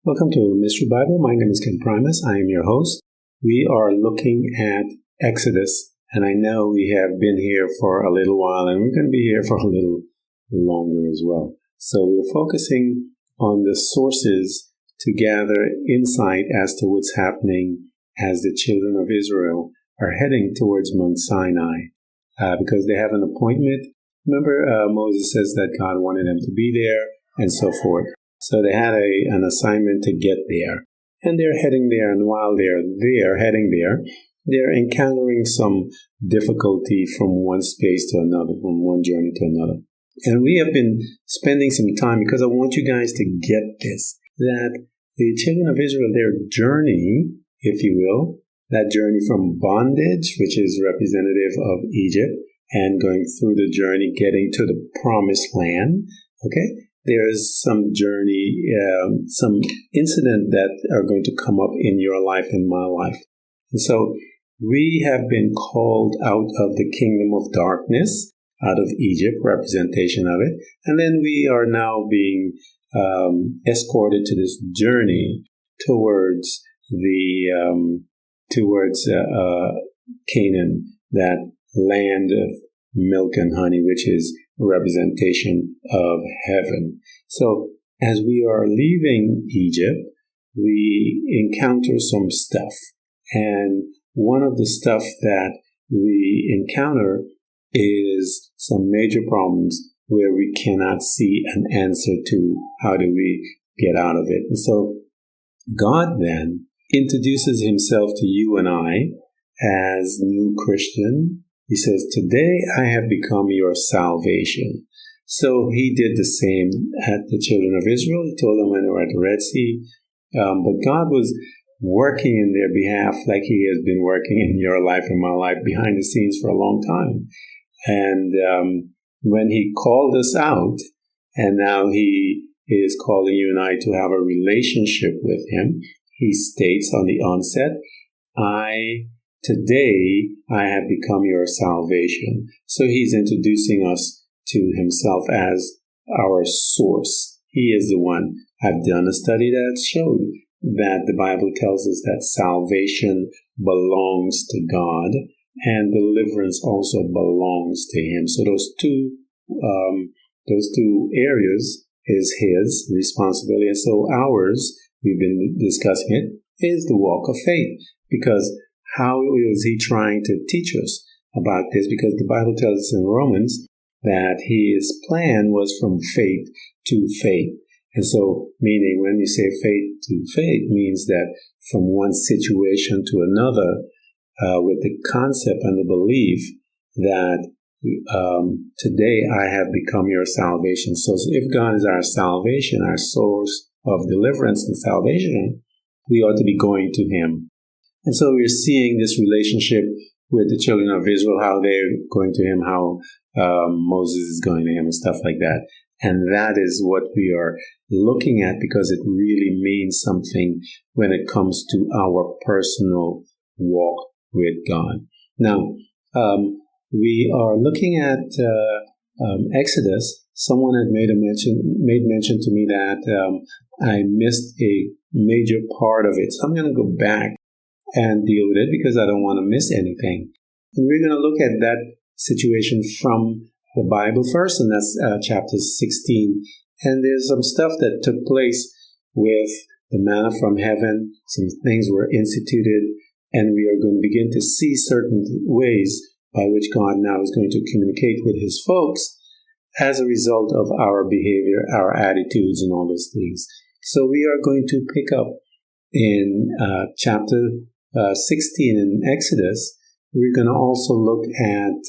Welcome to Mystery Bible. My name is Ken Primus. I am your host. We are looking at Exodus, and I know we have been here for a little while, and we're going to be here for a little longer as well. So we're focusing on the sources to gather insight as to what's happening as the children of Israel are heading towards Mount Sinai because they have an appointment. Remember, Moses says that God wanted them to be there and so forth. So they had an assignment to get there, and they're heading there, and while they're heading there, they're encountering some difficulty from one space to another, from one journey to another. And we have been spending some time, because I want you guys to get this, that the children of Israel, their journey, if you will, that journey from bondage, which is representative of Egypt, and going through the journey, getting to the promised land, okay? There's some journey, some incident that are going to come up in your life and my life. And so we have been called out of the kingdom of darkness, out of Egypt, representation of it. And then we are now being escorted to this journey towards Canaan, that land of milk and honey, which is a representation of heaven. So as we are leaving Egypt, we encounter some stuff. And one of the stuff that we encounter is some major problems where we cannot see an answer to how do we get out of it. And so God then introduces himself to you and I as new Christian. He says, "Today I have become your salvation." So he did the same at the children of Israel. He told them when they were at the Red Sea. But God was working in their behalf like he has been working in your life and my life behind the scenes for a long time. And when he called us out, and now he is calling you and I to have a relationship with him, he states on the onset, "Today I have become your salvation." So he's introducing us to himself as our source. He is the one. I've done a study that showed that the Bible tells us that salvation belongs to God and deliverance also belongs to him. So those two areas is his responsibility. And so ours, we've been discussing it, is the walk of faith. Because how is he trying to teach us about this? Because the Bible tells us in Romans that his plan was from faith to faith. And so, meaning when you say faith to faith, means that from one situation to another, with the concept and the belief that today I have become your salvation. So if God is our salvation, our source of deliverance and salvation, we ought to be going to him. And so we're seeing this relationship with the children of Israel, how they're going to him, how Moses is going to him and stuff like that. And that is what we are looking at because it really means something when it comes to our personal walk with God. Now, we are looking at Exodus. Someone had made mention to me that I missed a major part of it. So I'm going to go back and deal with it because I don't want to miss anything. And we're going to look at that situation from the Bible first, and that's chapter 16. And there's some stuff that took place with the manna from heaven. Some things were instituted, and we are going to begin to see certain ways by which God now is going to communicate with his folks as a result of our behavior, our attitudes, and all those things. So we are going to pick up in chapter 16 in Exodus. We're going to also look at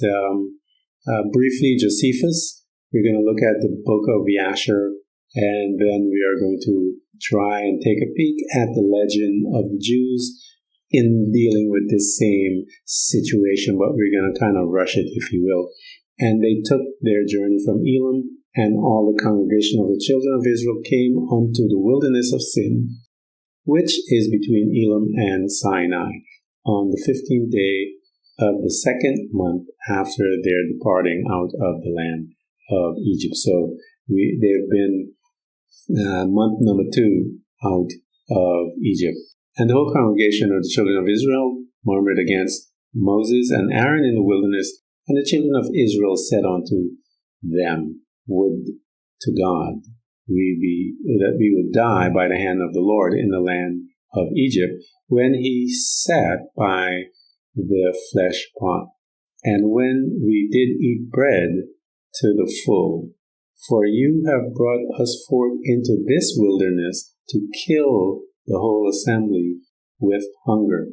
briefly Josephus. We're going to look at the book of Yasher, and then we are going to try and take a peek at the legend of the Jews in dealing with this same situation, but we're going to kind of rush it, if you will. And they took their journey from Elim, and all the congregation of the children of Israel came unto the wilderness of Sin, which is between Elim and Sinai, on the 15th day of the second month after their departing out of the land of Egypt. So they've been month number 2 out of Egypt. And the whole congregation of the children of Israel murmured against Moses and Aaron in the wilderness, and the children of Israel said unto them, Would to God that we would die by the hand of the Lord in the land of Egypt, when he sat by the flesh pot, and when we did eat bread to the full. For you have brought us forth into this wilderness to kill the whole assembly with hunger.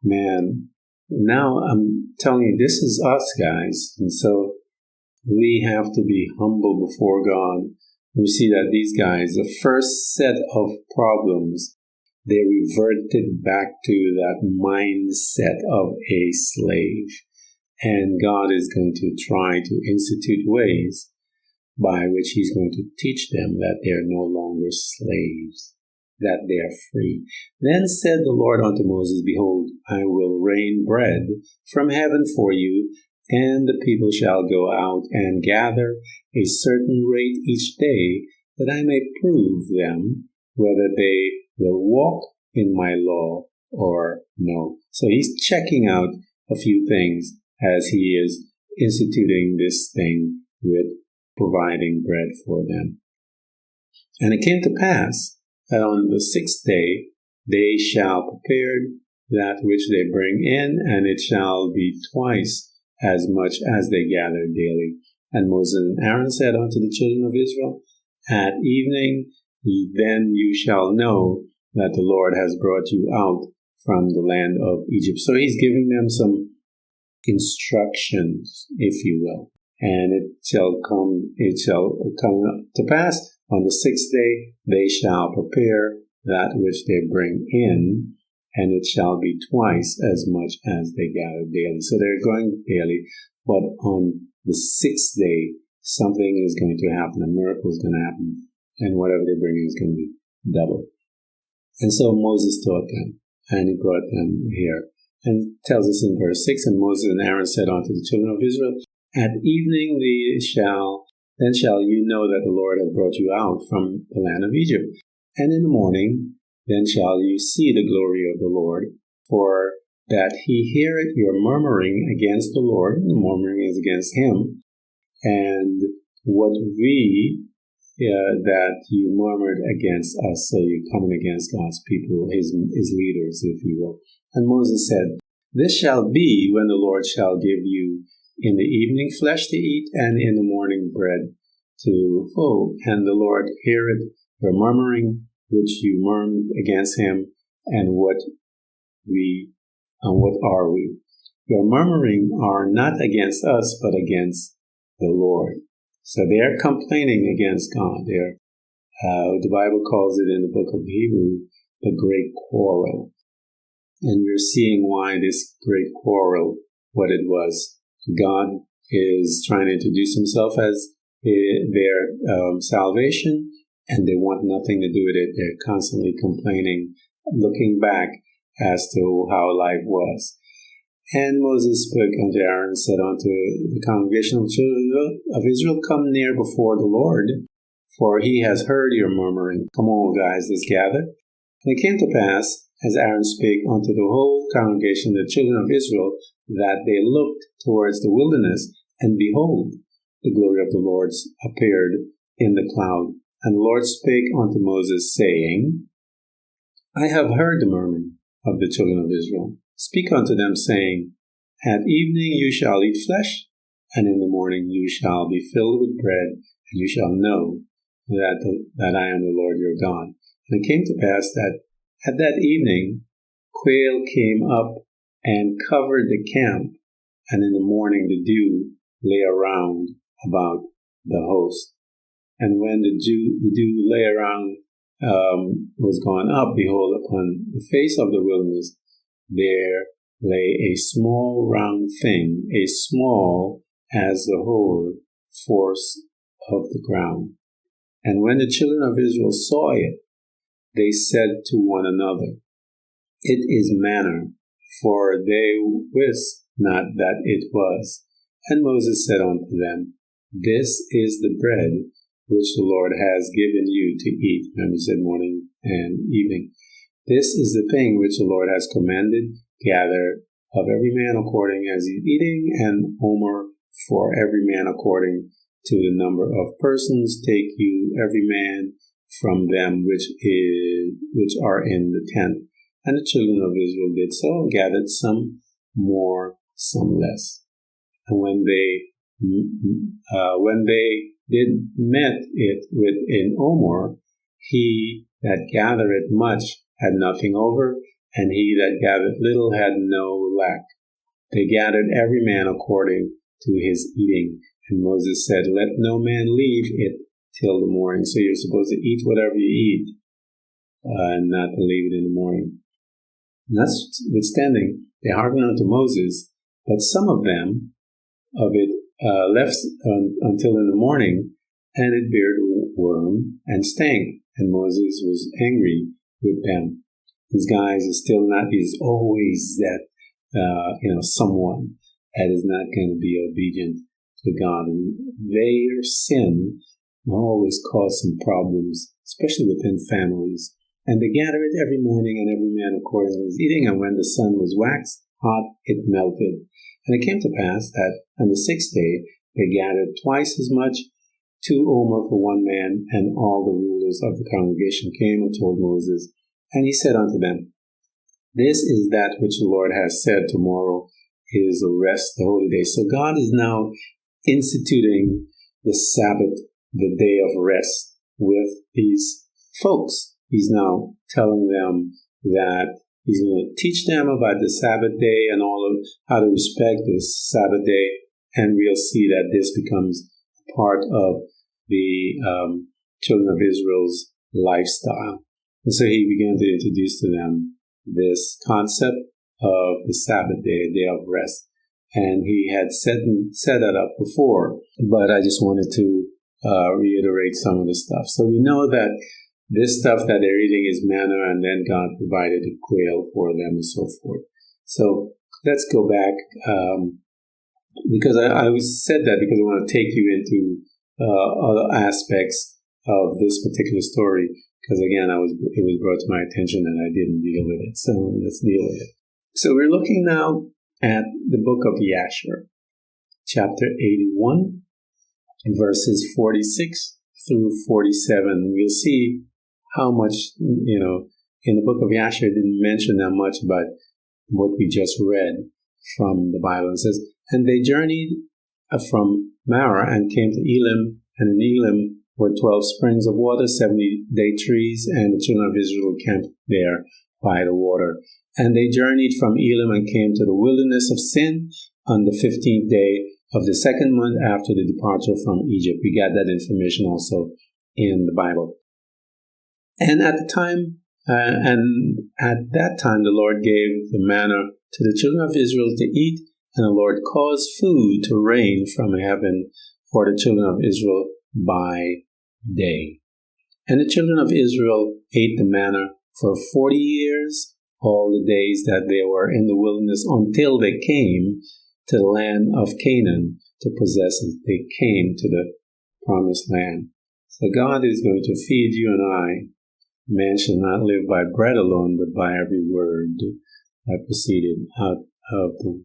Man, now I'm telling you, this is us, guys. And so we have to be humble before God. We see that these guys, the first set of problems, they reverted back to that mindset of a slave. And God is going to try to institute ways by which he's going to teach them that they are no longer slaves, that they are free. Then said the Lord unto Moses, Behold, I will rain bread from heaven for you, and the people shall go out and gather a certain rate each day, that I may prove them whether they will walk in my law or no. So he's checking out a few things as he is instituting this thing with providing bread for them. And it came to pass that on the 6th day they shall prepare that which they bring in, and it shall be twice as much as they gather daily. And Moses and Aaron said unto the children of Israel, At evening then you shall know that the Lord has brought you out from the land of Egypt. So he's giving them some instructions, if you will. And it shall come to pass on the 6th day they shall prepare that which they bring in, and it shall be twice as much as they gather daily. So they're going daily, but on the 6th day something is going to happen, a miracle is going to happen, and whatever they bring in is going to be double. And so Moses taught them, and he brought them here. And tells us in verse 6, And Moses and Aaron said unto the children of Israel, At evening then shall you know that the Lord hath brought you out from the land of Egypt. And in the morning then shall you see the glory of the Lord, for that he heareth your murmuring against the Lord. The murmuring is against him. And what that you murmured against us, so you're coming against God's people, his leaders, if you will. And Moses said, This shall be when the Lord shall give you in the evening flesh to eat, and in the morning bread to full. And the Lord heareth your murmuring, which you murmured against him, and what are we? Your murmuring are not against us, but against the Lord. So they are complaining against God. The Bible calls it in the book of Hebrews, the great quarrel. And we're seeing why this great quarrel, what it was. God is trying to introduce himself as their salvation, and they want nothing to do with it. They're constantly complaining, looking back as to how life was. And Moses spoke unto Aaron and said unto the congregation of children of Israel, Come near before the Lord, for he has heard your murmuring. Come on, guys, let's gather. And it came to pass, as Aaron spake unto the whole congregation, the children of Israel, that they looked towards the wilderness, and behold, the glory of the Lord appeared in the cloud. And the Lord spake unto Moses, saying, I have heard the murmuring of the children of Israel. Speak unto them, saying, At evening you shall eat flesh, and in the morning you shall be filled with bread, and you shall know that I am the Lord your God. And it came to pass that at that evening quail came up and covered the camp, and in the morning the dew lay around about the host. And when the dew lay around was gone up, behold, upon the face of the wilderness there lay a small round thing, as small as the whole force of the ground. And when the children of Israel saw it, they said to one another, It is manna, for they wist not that it was. And Moses said unto them, This is the bread which the Lord has given you to eat. And he said morning and evening. This is the thing which the Lord has commanded, gather of every man according as he is eating, and omer for every man according to the number of persons. Take you every man from them which are in the tent. And the children of Israel did so, and gathered some more, some less. And when they did met it with an omer, he that gathereth much had nothing over, and he that gathered little had no lack. They gathered every man according to his eating. And Moses said, let no man leave it till the morning. So you're supposed to eat whatever you eat, and not to leave it in the morning. Notwithstanding, they hearkened unto Moses, but some of them of it left until in the morning, and it bare worm and stank, and Moses was angry with them. These guys are still not, he's always that, someone that is not going to be obedient to God. And their sin will always cause some problems, especially within families. And they gathered every morning, and every man according to his eating, and when the sun was waxed hot, it melted. And it came to pass that on the 6th day they gathered twice as much, 2 omer for one man, and all the rulers of the congregation came and told Moses. And he said unto them, this is that which the Lord has said, tomorrow is the rest, the holy day. So God is now instituting the Sabbath, the day of rest, with these folks. He's now telling them that he's going to teach them about the Sabbath day and all of how to respect this Sabbath day. And we'll see that this becomes part of the children of Israel's lifestyle. And so he began to introduce to them this concept of the Sabbath day, a day of rest. And he had set that up before, but I just wanted to reiterate some of the stuff. So we know that this stuff that they're eating is manna, and then God provided a quail for them and so forth. So let's go back, because I said that because I want to take you into other aspects of this particular story, because again, it was brought to my attention and I didn't deal with it. So let's deal with it. So we're looking now at the book of Yashar, chapter 81, verses 46 through 47. We'll see how much, in the book of Yashar, it didn't mention that much about what we just read from the Bible. It says, and they journeyed from Marah and came to Elim, and in Elim were 12 springs of water, 70 date trees, and the children of Israel camped there by the water. And they journeyed from Elim and came to the wilderness of Sin on the 15th day of the 2nd month after the departure from Egypt. We got that information also in the Bible. And at that time, the Lord gave the manna to the children of Israel to eat, and the Lord caused food to rain from heaven for the children of Israel by day. And the children of Israel ate the manna for 40 years, all the days that they were in the wilderness, until they came to the land of Canaan to possess it. They came to the promised land. So God is going to feed you and I. Man shall not live by bread alone, but by every word that proceeded out of the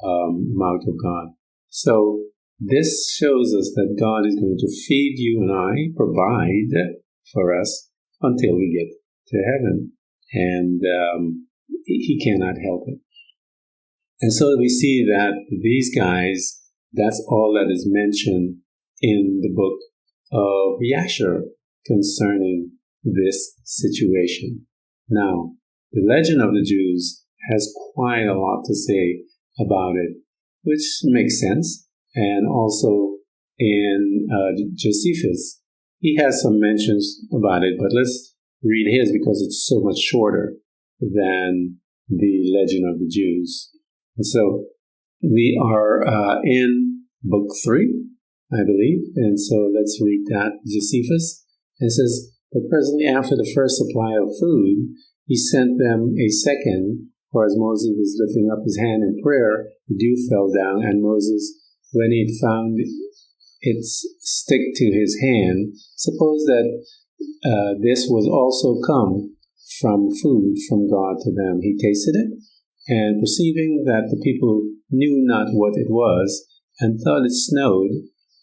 mouth of God. So this shows us that God is going to feed you and I, provide for us until we get to heaven, and he cannot help it. And so we see that these guys, that's all that is mentioned in the book of Yashar concerning this situation. Now, the legend of the Jews has quite a lot to say about it, which makes sense. And also in Josephus, he has some mentions about it, but let's read his because it's so much shorter than the legend of the Jews. And so we are in book 3, I believe. And so let's read that, Josephus. It says, but presently after the first supply of food, he sent them a second, for as Moses was lifting up his hand in prayer, the dew fell down, and Moses, when he found it stick to his hand, supposed that this was also come from food from God to them. He tasted it, and perceiving that the people knew not what it was, and thought it snowed,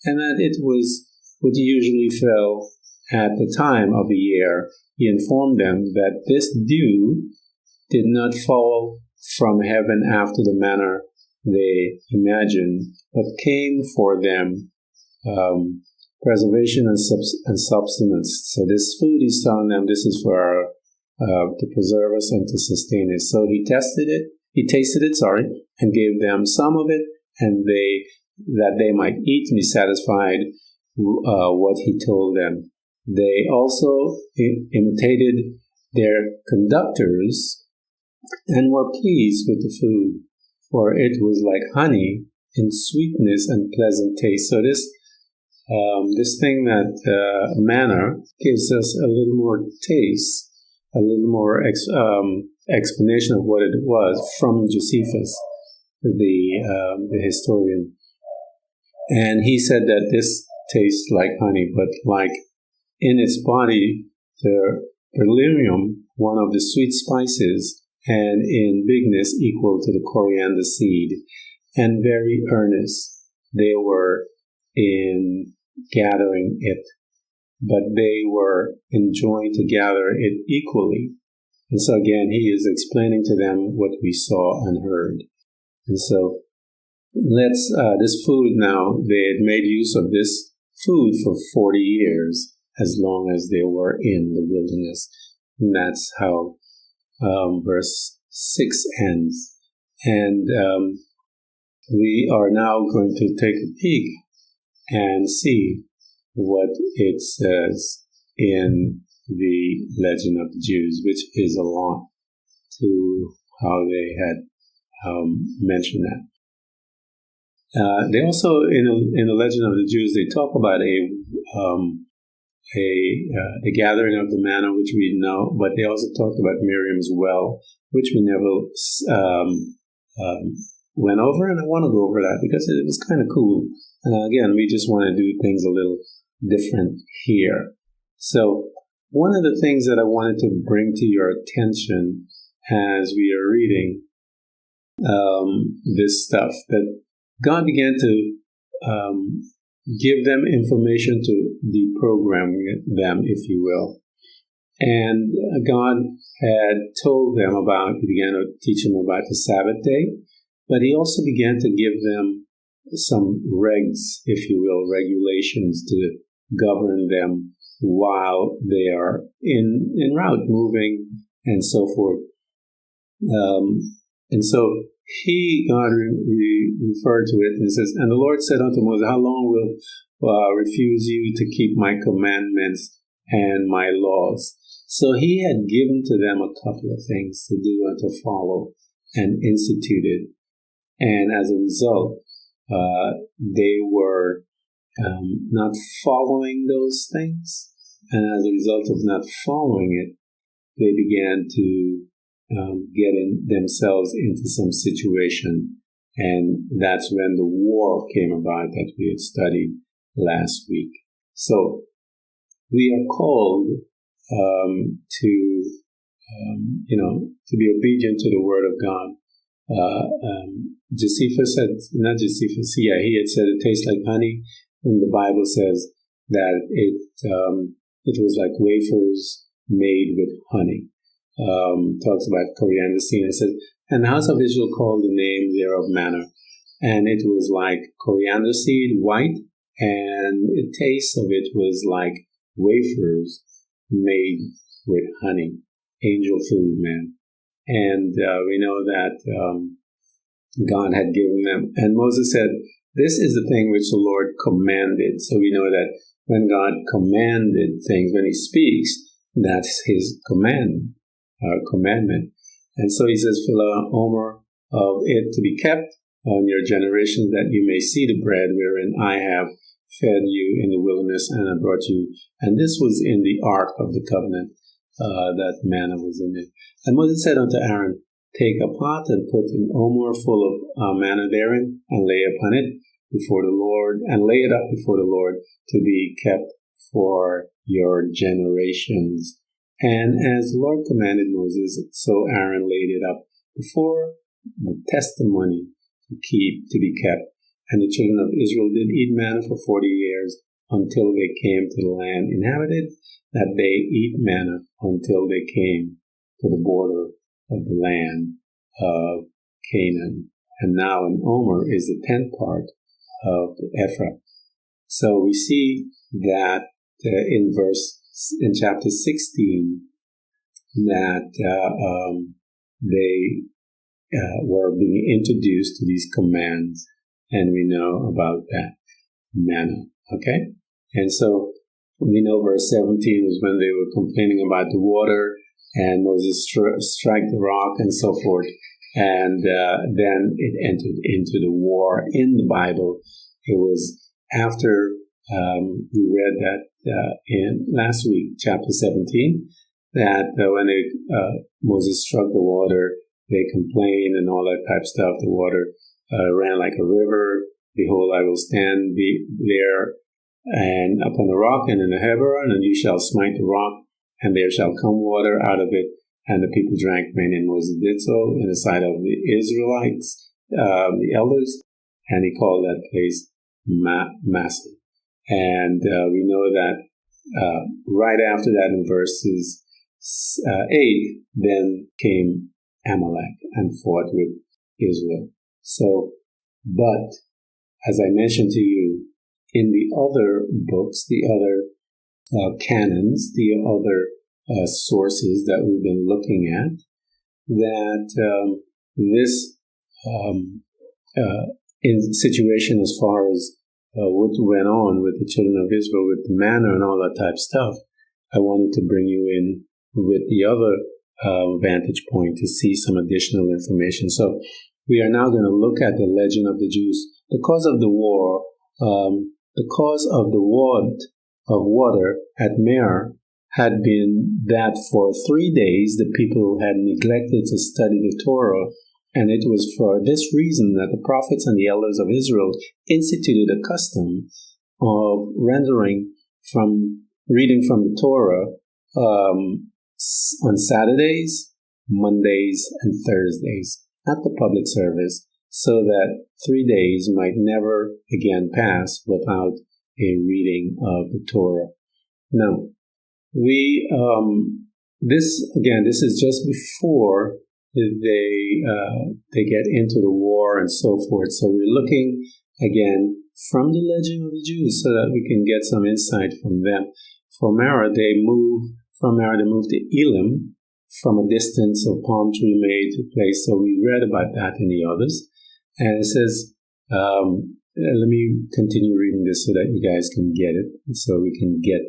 and that it was what usually fell at the time of the year, he informed them that this dew did not fall from heaven after the manner they imagined, but came for them preservation and substance. So this food, he's telling them, this is for our, to preserve us and to sustain us. So he tasted it, and gave them some of it, and that they might eat and be satisfied what he told them. They also imitated their conductors and were pleased with the food, for it was like honey in sweetness and pleasant taste. So this thing that manna gives us a little more taste, a little more explanation of what it was from Josephus, the historian. And he said that this tastes like honey, but like in its body, the beryllium, one of the sweet spices, and in bigness equal to the coriander seed, and very earnest they were in gathering it, but they were enjoined to gather it equally. And so again, he is explaining to them what we saw and heard. And so this food now, they had made use of this food for 40 years, as long as they were in the wilderness. And that's how verse 6 ends. And we are now going to take a peek and see what it says in the Legend of the Jews, which is a lot to how they had mentioned that. They also, in the Legend of the Jews, they talk about the gathering of the manna, which we know, but they also talked about Miriam's well, which we never went over, and I want to go over that because it was kind of cool. And again, we just want to do things a little different here. So one of the things that I wanted to bring to your attention as we are reading this stuff, that God began to give them information to deprogram them, if you will. And God had told them he began to teach them about the Sabbath day, but he also began to give them some regs, if you will, regulations to govern them while they are en route, moving, and so forth. And so God referred to it and says, "And the Lord said unto Moses, how long will refuse you to keep my commandments and my laws?" So he had given to them a couple of things to do and to follow and instituted. And as a result, they were not following those things. And as a result of not following it, they began to get themselves into some situation. And that's when the war came about that we had studied last week. So we are called to be obedient to the word of God. Josephus said, not Josephus, he had said it tastes like honey, and the Bible says that it was like wafers made with honey. Talks about coriander seed. It says, "And the house of Israel called the name thereof manna, and it was like coriander seed, white, and the taste of it was like wafers made with honey." Angel food, man. And we know that God had given them. And Moses said, "This is the thing which the Lord commanded." So we know that when God commanded things, when he speaks, that's his commandment. And so he says, "Fill an omer of it to be kept on your generations, that you may see the bread wherein I have fed you in the wilderness, and I brought you." And this was in the ark of the covenant. That manna was in it. And Moses said unto Aaron, "Take a pot and put an omer full of manna therein, and lay upon it before the Lord, and lay it up before the Lord to be kept for your generations. And as the Lord commanded Moses, so Aaron laid it up before the testimony to be kept. And the children of Israel did eat manna for 40 years until they came to the land inhabited, that they eat manna until they came to the border of the land of Canaan. And now in Omer is the 10th part of the Ephraim. So we see that in chapter 16 that they were being introduced to these commands, and we know about that manna. Okay, and so we know verse 17 was when they were complaining about the water, and Moses strike the rock and so forth, and then it entered into the war in the Bible. It was after we read that in last week, chapter 17, that when Moses struck the water, they complained and all that type of stuff. The water ran like a river. Behold, I will stand there and upon the rock and in the Hebron, and you shall smite the rock, and there shall come water out of it. And the people drank rain, and Moses did so in the sight of the Israelites, the elders, and he called that place Massa. And we know that right after that in verses 8, then came Amalek and fought with Israel. So, but as I mentioned to you, in the other books, the other canons, the other sources that we've been looking at, that this in situation as far as what went on with the children of Israel with the manna and all that type of stuff, I wanted to bring you in with the other vantage point to see some additional information. So we are now going to look at the legend of the Jews. The cause of the war, the cause of the want of water at Mer had been that for 3 days the people had neglected to study the Torah, and it was for this reason that the prophets and the elders of Israel instituted a custom of reading from the Torah on Saturdays, Mondays, and Thursdays at the public service, so that 3 days might never again pass without a reading of the Torah. Now, this is just before they get into the war and so forth. So we're looking again from the legend of the Jews so that we can get some insight from them. From Mara, they moved to Elim from a distance of palm tree made to place. So we read about that in the others. And it says, let me continue reading this so that you guys can get it, so we can get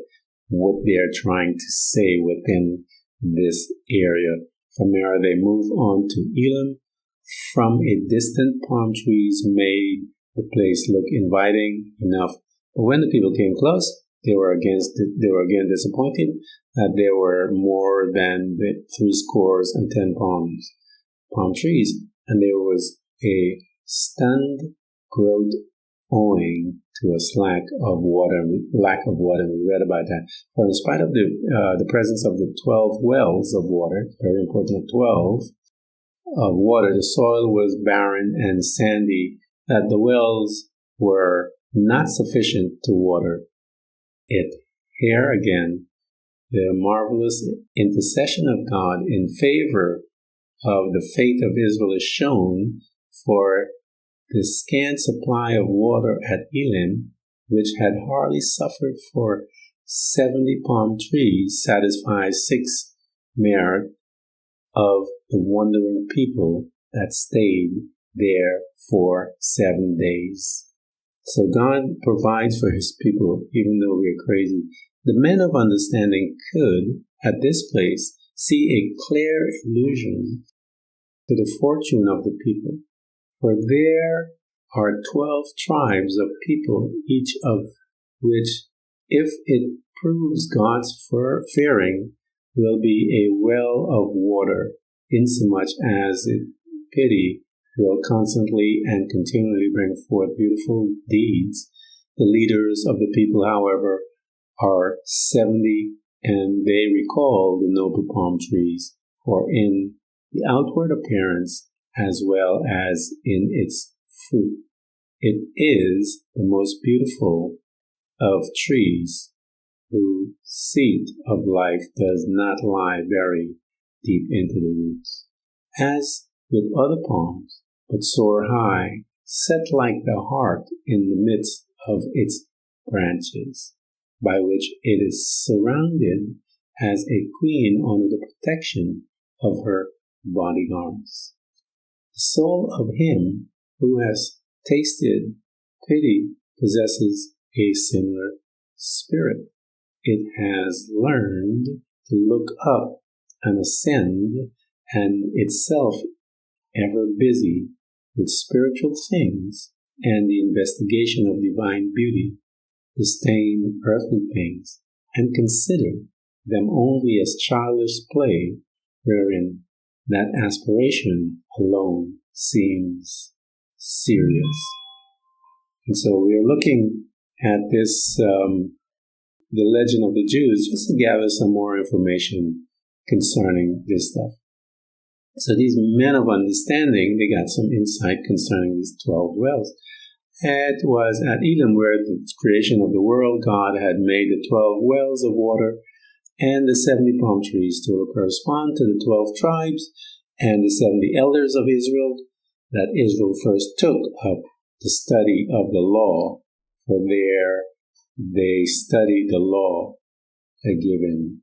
what they're trying to say within this area. From there, they move on to Elim. From a distant, palm trees made the place look inviting enough. But when the people came close, they were again disappointed that there were more than 70 palm trees, and there was a stunned growth owing to a lack of water. We read about that. For in spite of the presence of the 12 wells of water, very important, 12 of water, the soil was barren and sandy, that the wells were not sufficient to water it. Here again, the marvelous intercession of God in favor of the faith of Israel is shown, for the scant supply of water at Elim, which had hardly suffered for 70 palm trees, satisfies 6 mer of the wandering people that stayed there for 7 days. So God provides for his people, even though we are crazy. The men of understanding could, at this place, see a clear allusion to the fortune of the people. For there are 12 tribes of people, each of which, if it proves God's fearing, will be a well of water, insomuch as it pity will constantly and continually bring forth beautiful deeds. The leaders of the people, however, are 70, and they recall the noble palm trees, for in the outward appearance as well as in its fruit, it is the most beautiful of trees, whose seed of life does not lie very deep into the roots, as with other palms, but soar high, set like the heart in the midst of its branches, by which it is surrounded as a queen under the protection of her bodyguards. The soul of him who has tasted pity possesses a similar spirit. It has learned to look up and ascend, and itself ever busy with spiritual things and the investigation of divine beauty, disdain earthly things, and consider them only as childish play, wherein that aspiration alone seems serious. And so we are looking at this, the legend of the Jews, just to gather some more information concerning this stuff. So these men of understanding, they got some insight concerning these 12 wells. It was at Edom, where the creation of the world, God had made the 12 wells of water and the 70 palm trees to correspond to the 12 tribes and the 70 elders of Israel, that Israel first took up the study of the law, for there they studied the law given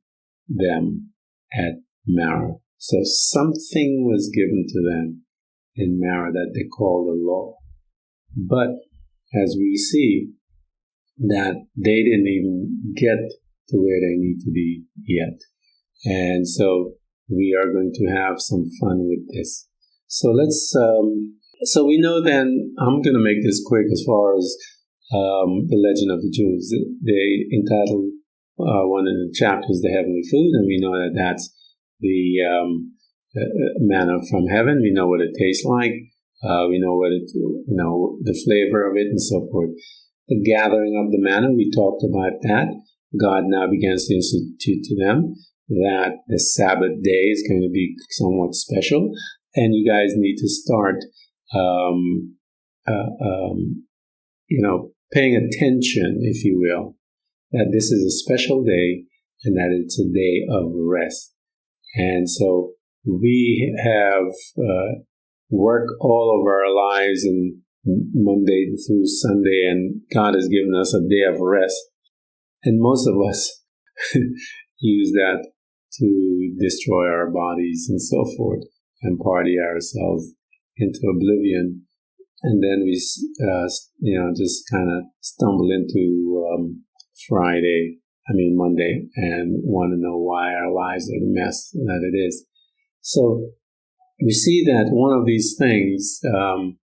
them at Marah. So something was given to them in Marah that they call the law. But as we see, that they didn't even get to where they need to be yet. And so we are going to have some fun with this. So let's, so we know then, I'm going to make this quick as far as the legend of the Jews. They entitled one of the chapters, The Heavenly Food, and we know that that's the manna from heaven. We know what it tastes like. We know what it, the flavor of it and so forth. The gathering of the manna, we talked about that. God now begins to institute to them that the Sabbath day is going to be somewhat special, and you guys need to start, paying attention, if you will, that this is a special day and that it's a day of rest. And so we have worked all of our lives and Monday through Sunday, and God has given us a day of rest. And most of us use that to destroy our bodies and so forth and party ourselves into oblivion. And then we, just kind of stumble into Monday, and want to know why our lives are the mess that it is. So we see that one of these things in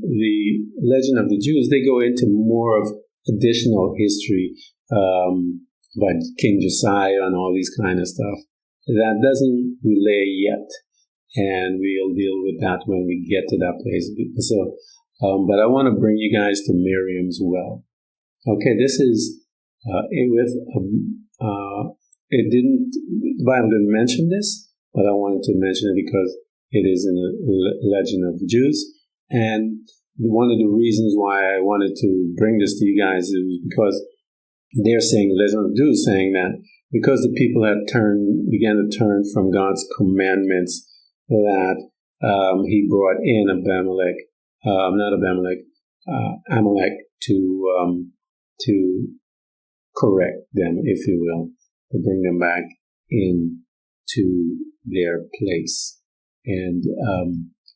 the legend of the Jews, they go into more of additional history by King Josiah and all these kind of stuff. That doesn't relay yet, and we'll deal with that when we get to that place. So, but I want to bring you guys to Miriam's well. Okay, this is the Bible didn't mention this, but I wanted to mention it because it is in the legend of the Jews. And one of the reasons why I wanted to bring this to you guys is because they're saying, legend of the Jews, saying that because the people began to turn from God's commandments, that he brought in Amalek to correct them, if you will, to bring them back into their place. And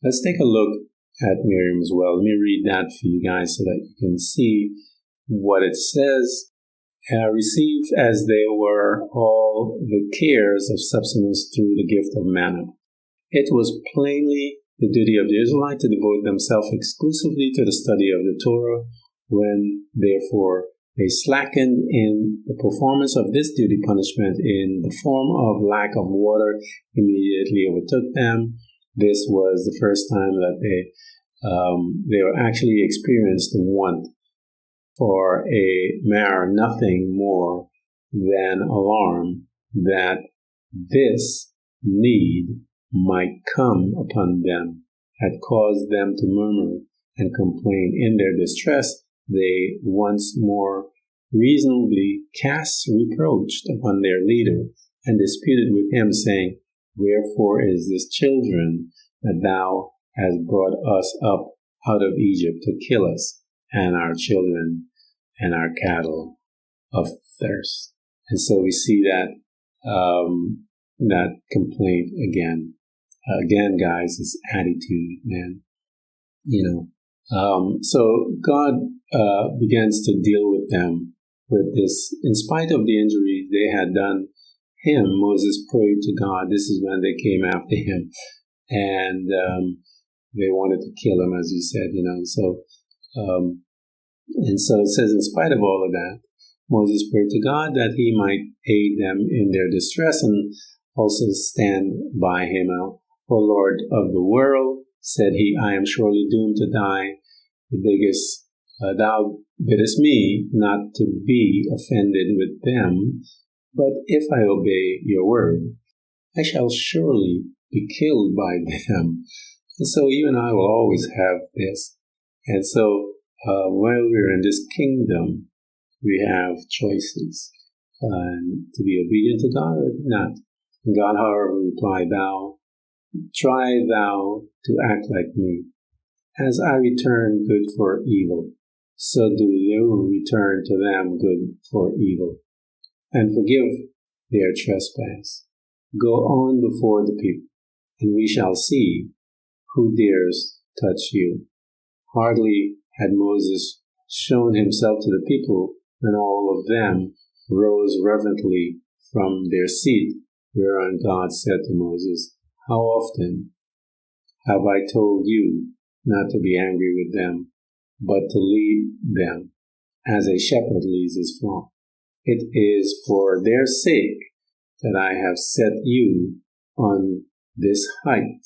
let's take a look at Miriam's well. Let me read that for you guys so that you can see what it says. Received as they were all the cares of subsistence through the gift of manna. It was plainly the duty of the Israelites to devote themselves exclusively to the study of the Torah. When, therefore, they slackened in the performance of this duty, punishment in the form of lack of water immediately overtook them. This was the first time that they actually experienced want. for a matter nothing more than alarm that this need might come upon them, had caused them to murmur and complain. In their distress, they once more reasonably cast reproach upon their leader and disputed with him, saying, Wherefore is this children that thou hast brought us up out of Egypt to kill us and our children and our cattle of thirst? And so we see that that complaint again. Again, guys, this attitude, man. So God begins to deal with them with this. In spite of the injuries they had done him, Moses prayed to God. This is when they came after him, and they wanted to kill him, as you said. And so it says, in spite of all of that, Moses prayed to God that he might aid them in their distress and also stand by him. O Lord of the world, said he, I am surely doomed to die. Thou biddest me not to be offended with them, but if I obey your word, I shall surely be killed by them. And so you and I will always have this. And so while we're in this kingdom, we have choices to be obedient to God or not. And God, however, replied, try thou to act like me. As I return good for evil, so do you return to them good for evil, and forgive their trespass. Go on before the people, and we shall see who dares touch you. Hardly had Moses shown himself to the people when all of them rose reverently from their seat, whereon God said to Moses, How often have I told you not to be angry with them, but to lead them as a shepherd leads his flock? It is for their sake that I have set you on this height,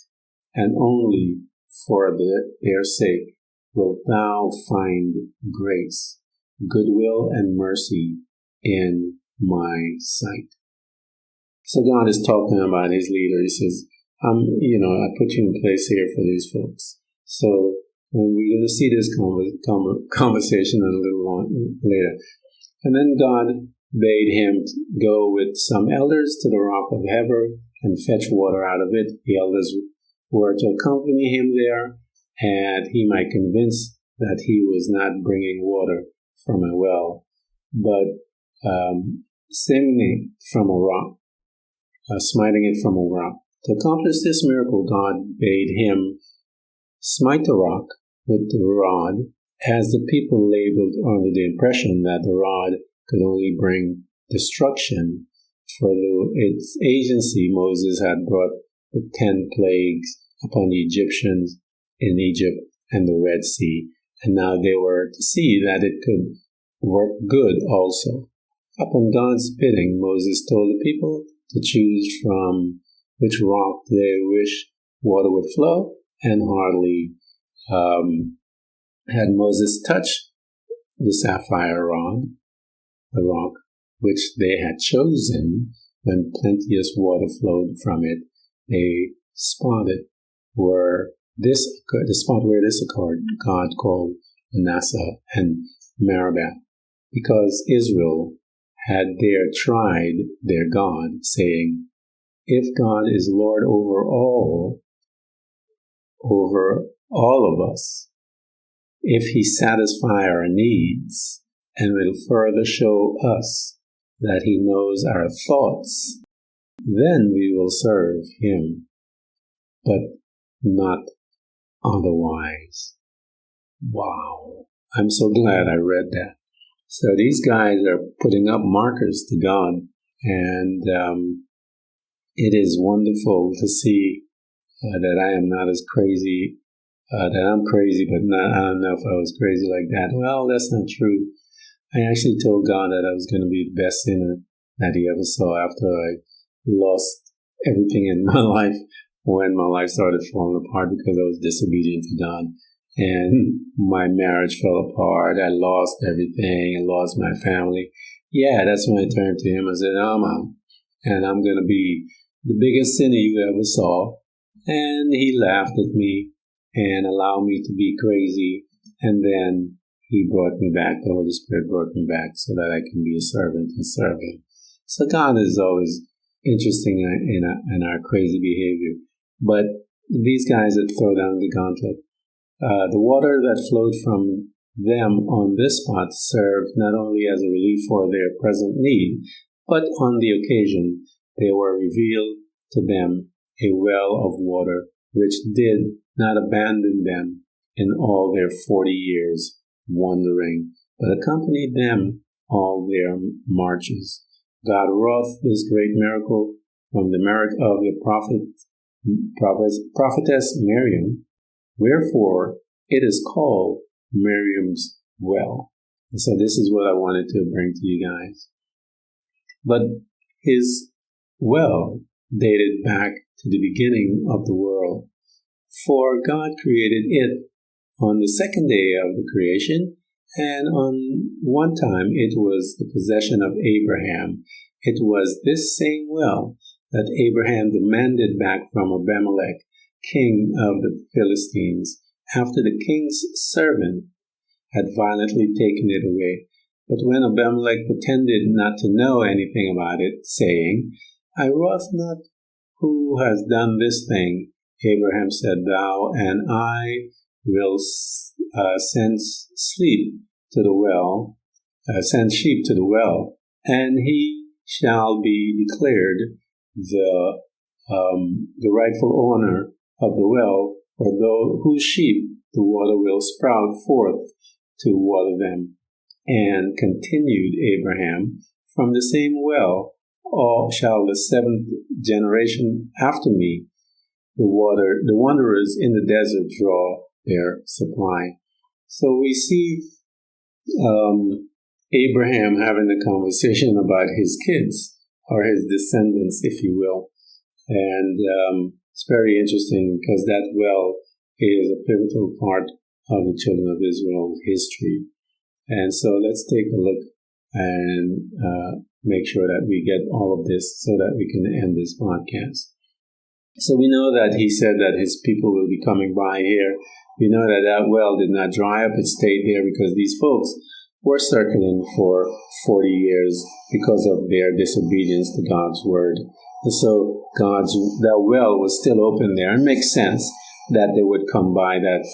and only for their sake wilt thou find grace, goodwill, and mercy in my sight. So God is talking about his leader. He says, I put you in place here for these folks. So we're going to see this conversation a little later. And then God bade him go with some elders to the rock of Heber and fetch water out of it. The elders were to accompany him there, and he might convince that he was not bringing water from a well, but smiting from a rock, smiting it from a rock. To accomplish this miracle, God bade him smite the rock with the rod, as the people labored under the impression that the rod could only bring destruction. For through its agency, Moses had brought the 10 plagues upon the Egyptians in Egypt and the Red Sea, and now they were to see that it could work good also. Upon God's bidding, Moses told the people to choose from which rock they wish water would flow, and hardly had Moses touched the sapphire rock, the rock which they had chosen, when plenteous water flowed from it. They spotted the spot where this occurred, God called Manasseh and Meribah, because Israel had there tried their God, saying, If God is Lord over all of us, if he satisfy our needs and will further show us that he knows our thoughts, then we will serve him, but not otherwise. Wow. I'm so glad I read that. So these guys are putting up markers to God, and it is wonderful to see that I am not as crazy, that I'm crazy, but I don't know if I was crazy like that. Well, that's not true. I actually told God that I was going to be the best sinner that he ever saw after I lost everything in my life when my life started falling apart because I was disobedient to God. and my marriage fell apart. I lost everything. I lost my family. Yeah, that's when I turned to him and said, I'm out. And I'm going to be the biggest sinner you ever saw. And he laughed at me and allowed me to be crazy. And then he brought me back. The Holy Spirit brought me back so that I can be a servant and serve him. So God is always interesting in our crazy behavior. But these guys that throw down the gauntlet, the water that flowed from them on this spot served not only as a relief for their present need, but on the occasion there were revealed to them a well of water which did not abandon them in all their 40 years wandering, but accompanied them all their marches. God wrought this great miracle from the merit of the prophetess Miriam, wherefore it is called Miriam's well. And so this is what I wanted to bring to you guys. But his well dated back to the beginning of the world, for God created it on the second day of the creation, and on one time it was the possession of Abraham. It was this same well that Abraham demanded back from Abimelech, king of the Philistines, after the king's servant had violently taken it away. But when Abimelech pretended not to know anything about it, saying, I wot not who has done this thing, Abraham said, Thou and I will send sheep to the well, and he shall be declared the rightful owner of the well, for whose sheep the water will sprout forth to water them. And continued Abraham, from the same well all shall the seventh generation after me, the wanderers in the desert draw their supply. So we see Abraham having a conversation about his kids, or his descendants, if you will. And it's very interesting because that well is a pivotal part of the children of Israel's history. And so let's take a look and make sure that we get all of this so that we can end this podcast. So we know that he said that his people will be coming by here. We know that that well did not dry up. It stayed there because these folks were circling for 40 years because of their disobedience to God's word. And so that well was still open there. It makes sense that they would come by that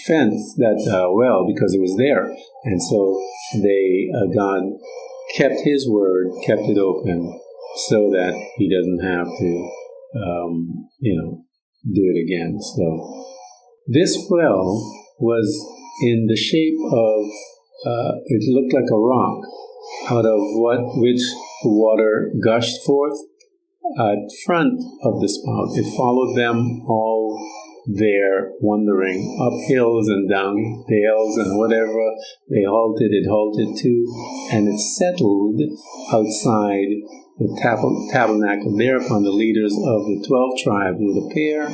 fence, that well, because it was there. And so God kept his word, kept it open so that he doesn't have to, do it again. So this well was in the shape of, it looked like a rock, out of which the water gushed forth at front of the spout. It followed them all there, wandering up hills and down dales and whatever they halted, it halted too, and it settled outside the tabernacle. Thereupon the leaders of the 12 tribes would appear,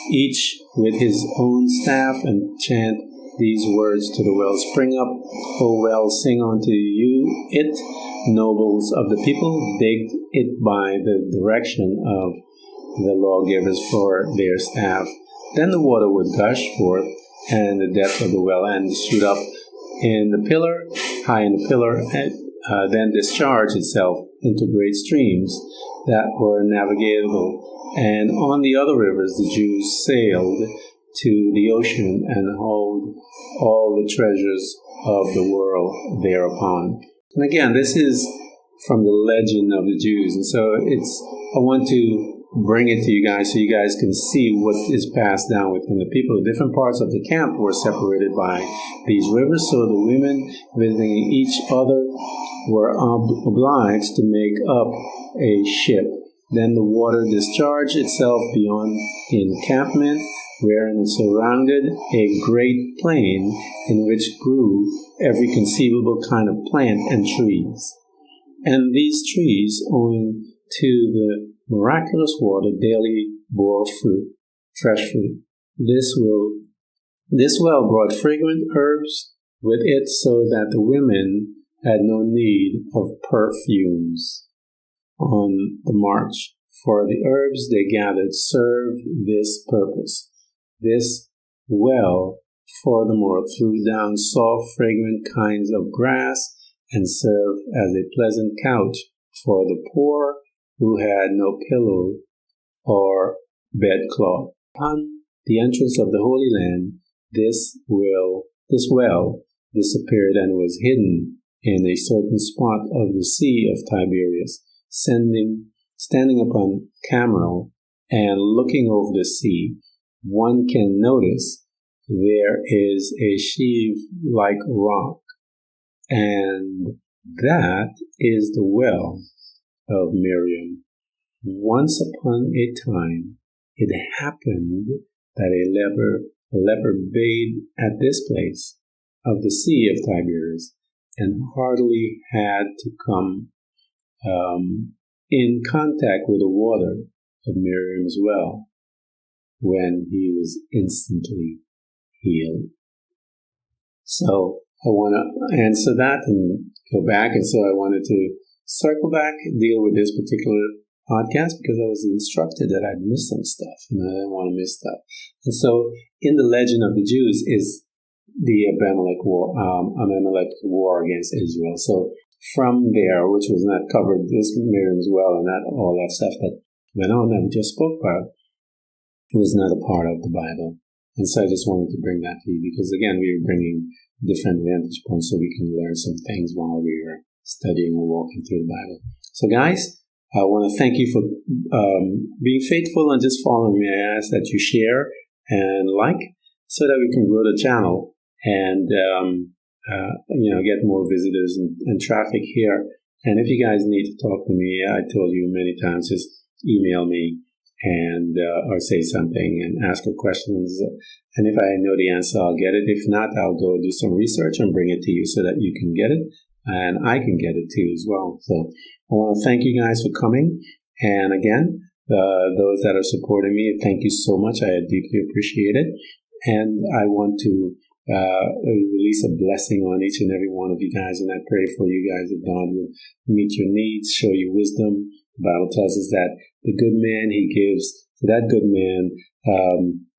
each with his own staff, and chant these words to the well. Spring up, O well, sing unto you it, nobles of the people, dig it by the direction of the lawgivers for their staff. Then the water would gush forth, and the depth of the well and shoot up in the pillar, high in the pillar, and then discharge itself into great streams that were navigable. And on the other rivers the Jews sailed to the ocean and hauled all the treasures of the world thereupon. And again, this is from the legend of the Jews. And so I want to bring it to you guys so you guys can see what is passed down within the people. The different parts of the camp were separated by these rivers, so the women visiting each other were obliged to make up a ship. Then the water discharged itself beyond the encampment, wherein it surrounded a great plain in which grew every conceivable kind of plant and trees. And these trees, owing to the miraculous water, daily bore fruit, fresh fruit. This will This well brought fragrant herbs with it so that the women had no need of perfumes on the march, for the herbs they gathered served this purpose. This well, furthermore, threw down soft, fragrant kinds of grass and served as a pleasant couch for the poor who had no pillow or bedcloth. Upon the entrance of the Holy Land, this well disappeared and was hidden in a certain spot of the Sea of Tiberias. Standing upon Carmel and looking over the sea, one can notice there is a sheave-like rock, and that is the well of Miriam. Once upon a time, it happened that a leper bathed at this place of the Sea of Tiberias, and hardly had to come in contact with the water of Miriam's well when he was instantly healed. So I want to answer that and go back, and so I wanted to circle back and deal with this particular podcast because I was instructed that I'd miss some stuff and I didn't want to miss stuff. And so in the legend of the Jews is the Abimelech war against Israel. So from there, which was not covered, this Miriam as well, and that all that stuff that went on that we just spoke about, it was not a part of the Bible. And so I just wanted to bring that to you because, again, we were bringing different vantage points so we can learn some things while we were studying or walking through the Bible. So, guys, I want to thank you for being faithful and just following me. I ask that you share and like so that we can grow the channel and get more visitors and traffic here. And if you guys need to talk to me, I told you many times, just email me and or say something and ask your questions. And if I know the answer, I'll get it. If not, I'll go do some research and bring it to you so that you can get it and I can get it too as well. So I want to thank you guys for coming. And again, those that are supporting me, thank you so much. I deeply appreciate it. And I want to release a blessing on each and every one of you guys. And I pray for you guys that God will meet your needs, show you wisdom. The Bible tells us that the good man, he gives to that good man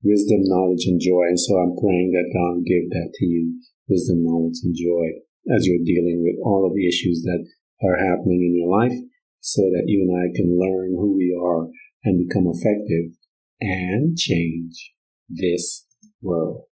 wisdom, knowledge, and joy. And so I'm praying that God will give that to you, wisdom, knowledge, and joy, as you're dealing with all of the issues that are happening in your life, so that you and I can learn who we are and become effective and change this world.